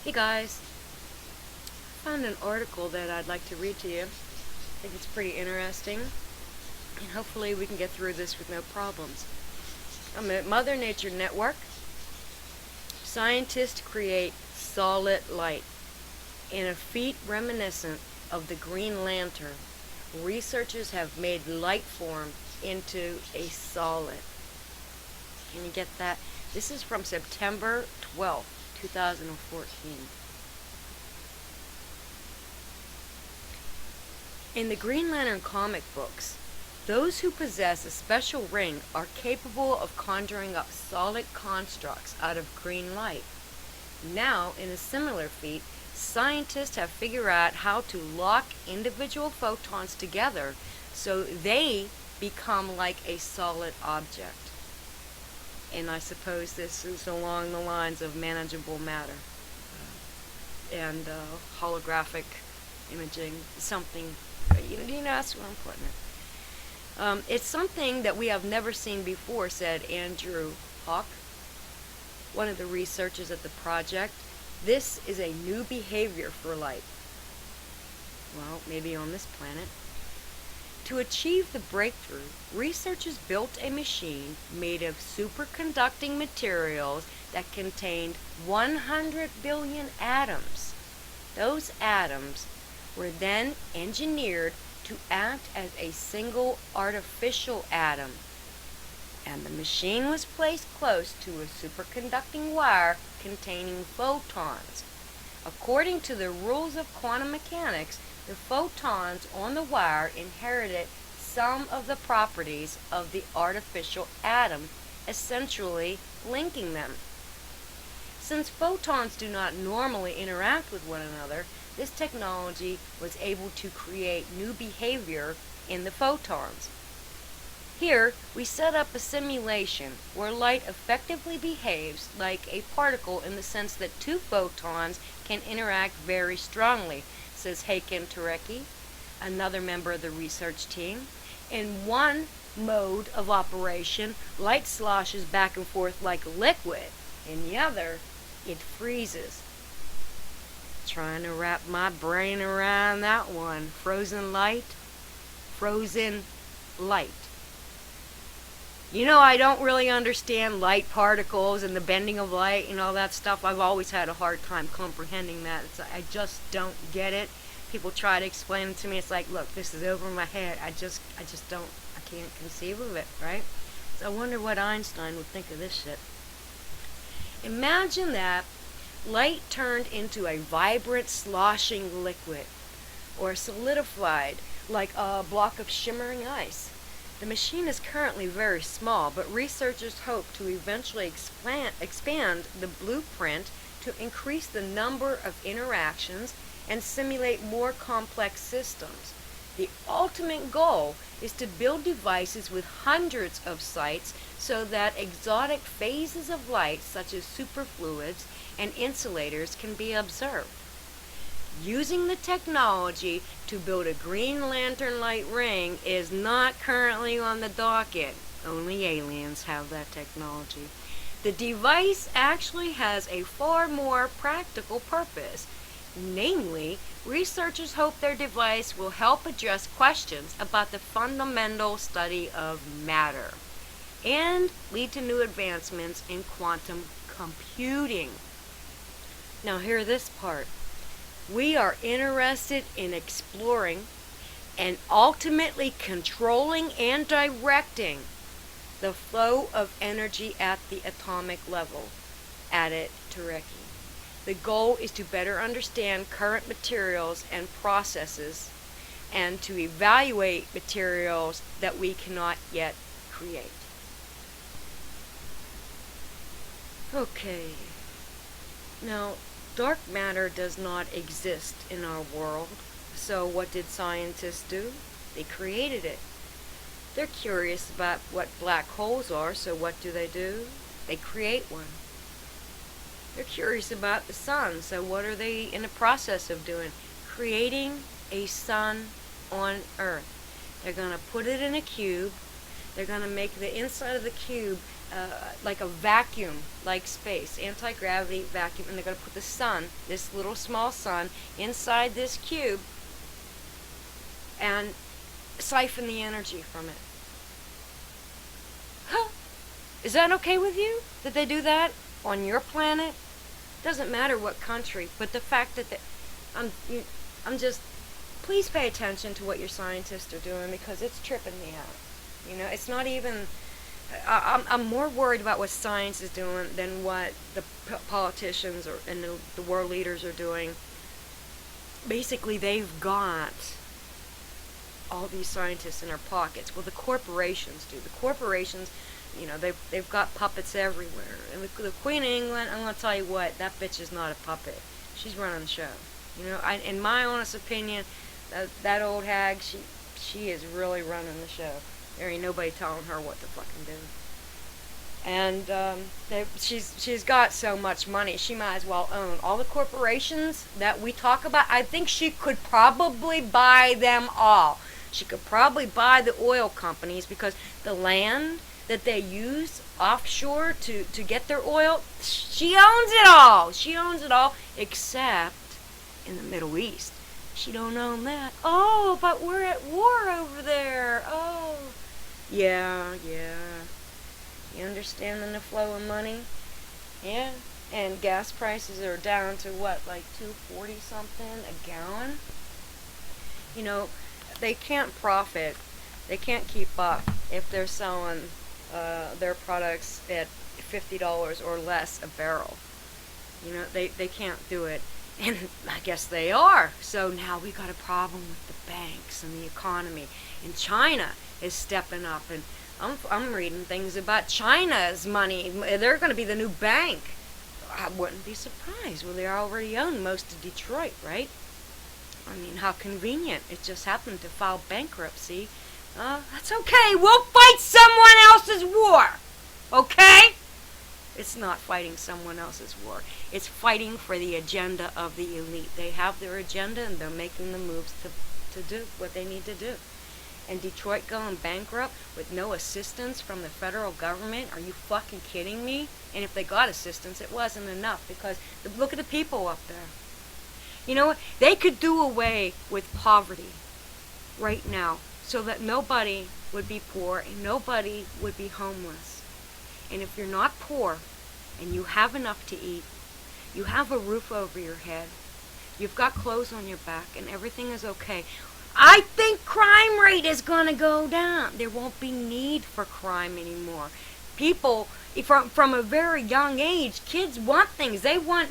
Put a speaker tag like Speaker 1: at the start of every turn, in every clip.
Speaker 1: Hey guys, I found an article that I'd like to read to you. I think it's pretty interesting, and hopefully we can get through this with no problems. I'm at Mother Nature Network. Scientists create solid light. In a feat reminiscent of the Green Lantern, researchers have made light form into a solid. Can you get that? This is from September 12th, 2014. In the Green Lantern comic books, those who possess a special ring are capable of conjuring up solid constructs out of green light. Now, in a similar feat, scientists have figured out how to lock individual photons together so they become like a solid object. And I suppose this is along the lines of manageable matter and holographic imaging, something. That's where I'm putting it. It's something that we have never seen before, said Andrew Hawk, one of the researchers at the project. This is a new behavior for light. Well, maybe on this planet. To achieve the breakthrough, researchers built a machine made of superconducting materials that contained 100 billion atoms. Those atoms were then engineered to act as a single artificial atom, and the machine was placed close to a superconducting wire containing photons. According to the rules of quantum mechanics, the photons on the wire inherited some of the properties of the artificial atom, essentially linking them. Since photons do not normally interact with one another, this technology was able to create new behavior in the photons. Here, we set up a simulation where light effectively behaves like a particle in the sense that two photons can interact very strongly, says Heiken Turecki, another member of the research team. In one mode of operation, light sloshes back and forth like a liquid. In the other, it freezes. Trying to wrap my brain around that one. Frozen light. I don't really understand light particles and the bending of light and all that stuff. I've always had a hard time comprehending that. I just don't get it. People try to explain it to me. It's like, look, this is over my head. I can't conceive of it, right? So I wonder what Einstein would think of this shit. Imagine that light turned into a vibrant, sloshing liquid, or solidified like a block of shimmering ice. The machine is currently very small, but researchers hope to eventually expand the blueprint to increase the number of interactions and simulate more complex systems. The ultimate goal is to build devices with hundreds of sites so that exotic phases of light, such as superfluids and insulators, can be observed. Using the technology to build a Green Lantern light ring is not currently on the docket. Only aliens have that technology. The device actually has a far more practical purpose. Namely, researchers hope their device will help address questions about the fundamental study of matter and lead to new advancements in quantum computing. Now hear this part. We are interested in exploring and ultimately controlling and directing the flow of energy at the atomic level, added Turecki. The goal is to better understand current materials and processes and to evaluate materials that we cannot yet create. Okay. Now, dark matter does not exist in our world, so what did scientists do? They created it. They're curious about what black holes are, so what do? They create one. They're curious about the sun, so what are they in the process of doing? Creating a sun on Earth. They're going to put it in a cube. They're going to make the inside of the cube like a vacuum, like space, anti-gravity vacuum, and they're going to put the sun, this little small sun, inside this cube and siphon the energy from it. Huh. Is that okay with you? That they do that on your planet? Doesn't matter what country, but the fact that I'm just, please pay attention to what your scientists are doing, because it's tripping me out. You know, it's not even, I'm more worried about what science is doing than what the politicians and the world leaders are doing. Basically, they've got all these scientists in their pockets. Well, the corporations do. The corporations, you know, they've got puppets everywhere. And the Queen of England, I'm going to tell you what, that bitch is not a puppet. She's running the show. You know, in my honest opinion, that old hag, she is really running the show. There ain't nobody telling her what to fucking do. And she's got so much money, she might as well own all the corporations that we talk about. I think she could probably buy them all. She could probably buy the oil companies, because the land that they use offshore to get their oil, she owns it all. She owns it all, except in the Middle East. She don't own that. Oh, but we're at war over there. Oh, yeah. You understanding the flow of money? Yeah. And gas prices are down to what, like $2.40 something a gallon? You know, they can't profit. They can't keep up if they're selling their products at $50 or less a barrel. You know, they can't do it. And I guess they are. So now we got a problem with the banks and the economy. And China is stepping up. And I'm reading things about China's money. They're going to be the new bank. I wouldn't be surprised. Well, they already own most of Detroit, right? I mean, how convenient. It just happened to file bankruptcy. That's okay. We'll fight someone else's war. Okay? It's not fighting someone else's war. It's fighting for the agenda of the elite. They have their agenda, and they're making the moves to do what they need to do. And Detroit going bankrupt with no assistance from the federal government? Are you fucking kidding me? And if they got assistance, it wasn't enough, because look at the people up there. You know what? They could do away with poverty right now, so that nobody would be poor and nobody would be homeless. And if you're not poor and you have enough to eat, you have a roof over your head, you've got clothes on your back, and everything is okay, I think crime rate is going to go down. There won't be need for crime anymore. People, from a very young age, kids want things. They want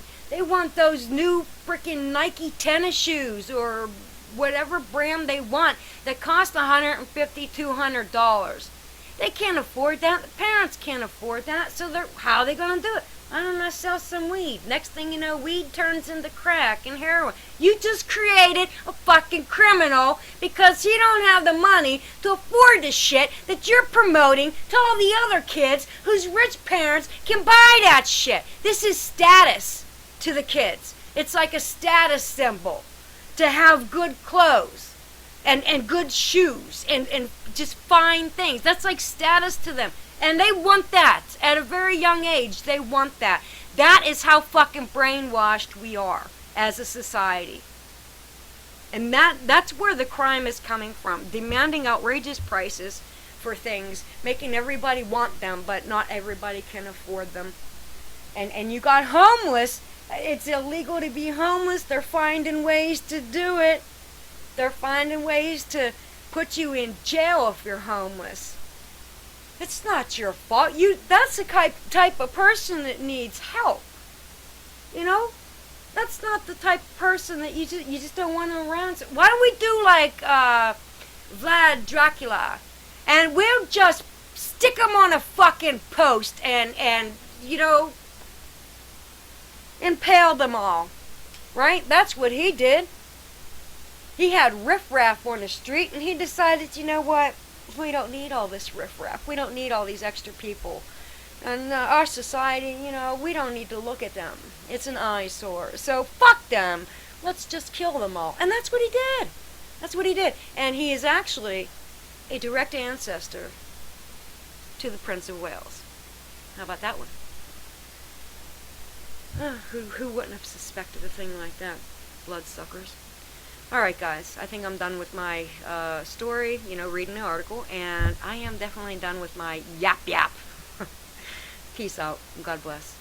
Speaker 1: those new freaking Nike tennis shoes or whatever brand they want that cost $150, $200. They can't afford that. The parents can't afford that. So how are they going to do it? I don't know, sell some weed. Next thing you know, weed turns into crack and heroin. You just created a fucking criminal because you don't have the money to afford the shit that you're promoting to all the other kids whose rich parents can buy that shit. This is status to the kids. It's like a status symbol to have good clothes and good shoes and just fine things. That's like status to them. And they want that. At a very young age, they want that. That is how fucking brainwashed we are as a society. And that's where the crime is coming from. Demanding outrageous prices for things, making everybody want them, but not everybody can afford them. And you got homeless. It's illegal to be homeless. They're finding ways to do it. They're finding ways to put you in jail if you're homeless. It's not your fault. That's the type of person that needs help. You know? That's not the type of person that you just don't want around. So why don't we do like Vlad Dracula? And we'll just stick him on a fucking post and you know, impale them all. Right? That's what he did. He had riffraff on the street, and he decided, you know what? We don't need all this riffraff. We don't need all these extra people. And our society, you know, we don't need to look at them. It's an eyesore. So fuck them. Let's just kill them all. And that's what he did. That's what he did. And he is actually a direct ancestor to the Prince of Wales. How about that one? Who wouldn't have suspected a thing like that? Bloodsuckers. Alright, guys, I think I'm done with my story, reading the article, and I am definitely done with my yap yap. Peace out. God bless.